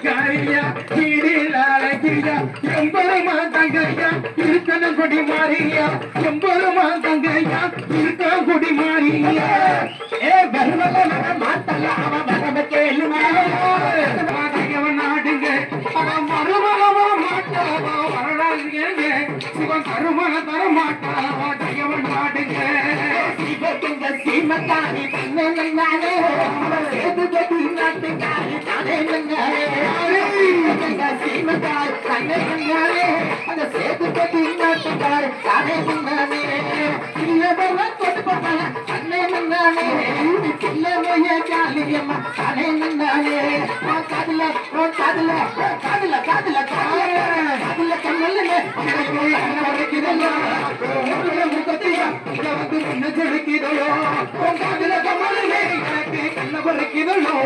காரியா எம்பருமா தங்கையா இருக்கன குடி மாறியா எம்பருமா தங்கையா இருக்க குடி மாறியா ஏ கர்வல மாத்தல அவன் வரவ கேளுமா நாடுங்க அவன் மருமகவ மாட்டாவா வரடாங்க சிவன் கருமன தர மாட்டாவா தயவன் நாடுங்க சிவத்துங்க சீமத்தானி தன்னை நன்னானே சேதுபதி நாட்டுக்காரி தானே நன்னானே சீமத்தார் தன்னை நன்னானே அந்த சேதுபதி நாட்டுக்காரி தானே நன்னானே இல்லவெல்லாம் கொண்டு போட்டால தன்னை நன்னானே இல்லவைய காலியம்மா தானே நன்னானே காதுல காதுல காதுல காதுல காதுல கண்ணல்ல முகத்தையா இங்க வந்து முன்ன ஜெடுக்கிறோ காதுல கமலே எனக்கு கண்ண பறிக்கிறோ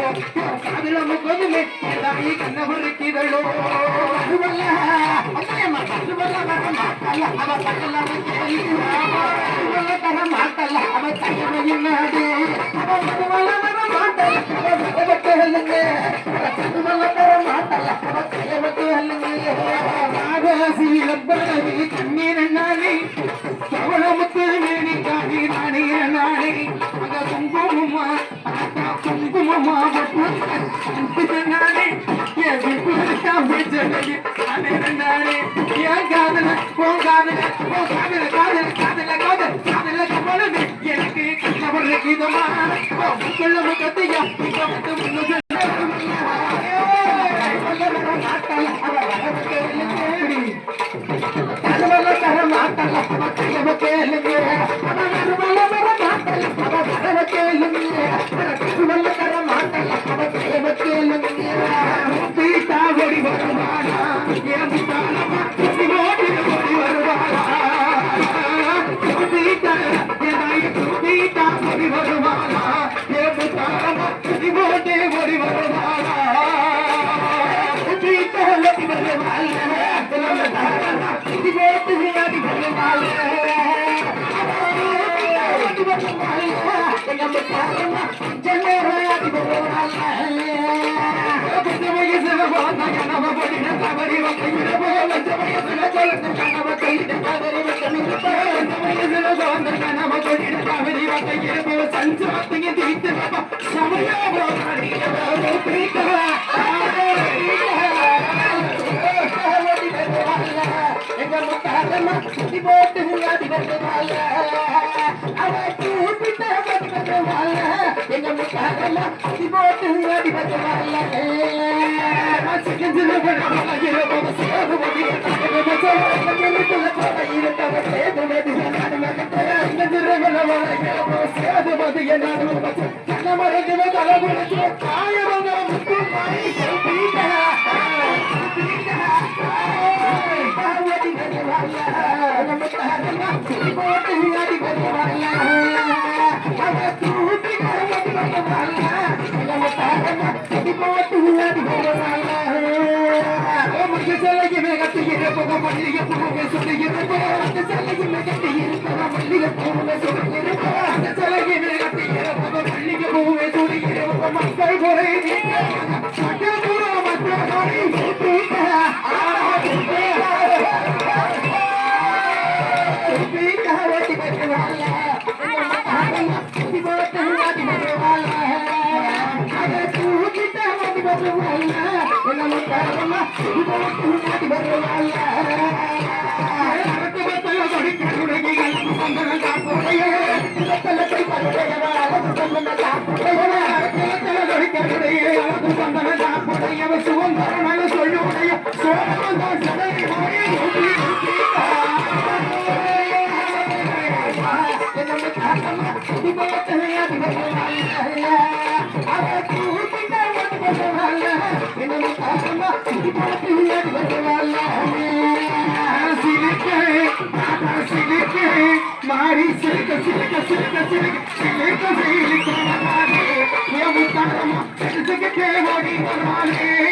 காதுல முகமே தாயி கண்ண பறிக்கிறோ அதுவல்ல அம்மா அதுவல்ல மாட்டல்ல அவ பக்கல அதுவல்ல தர மாட்டல்ல அவ கையில நாடு அவ அதுவல்ல மாட்டல்ல அவ கையில அதுவல்ல தர மாட்டல்ல அவ கையில ஆகாசிலப்படி கண்ணீர் நானே கவளமுத்து மேனி காணி நானே நானே அங்க குங்குமமா குங்குமமா நானே நானே என் காதல உன் காதல உன் காதல காதல காதல காதல காதல கமலமே எனக்கு கண்ணவர் கீதமா முக்கள்ள முகத்தையா இங்க வந்து முன்னது मारी सिलक सिलक सिलक सिलक सिलक सिलक मारे ये मुतारमा सिलक के बॉडी मारे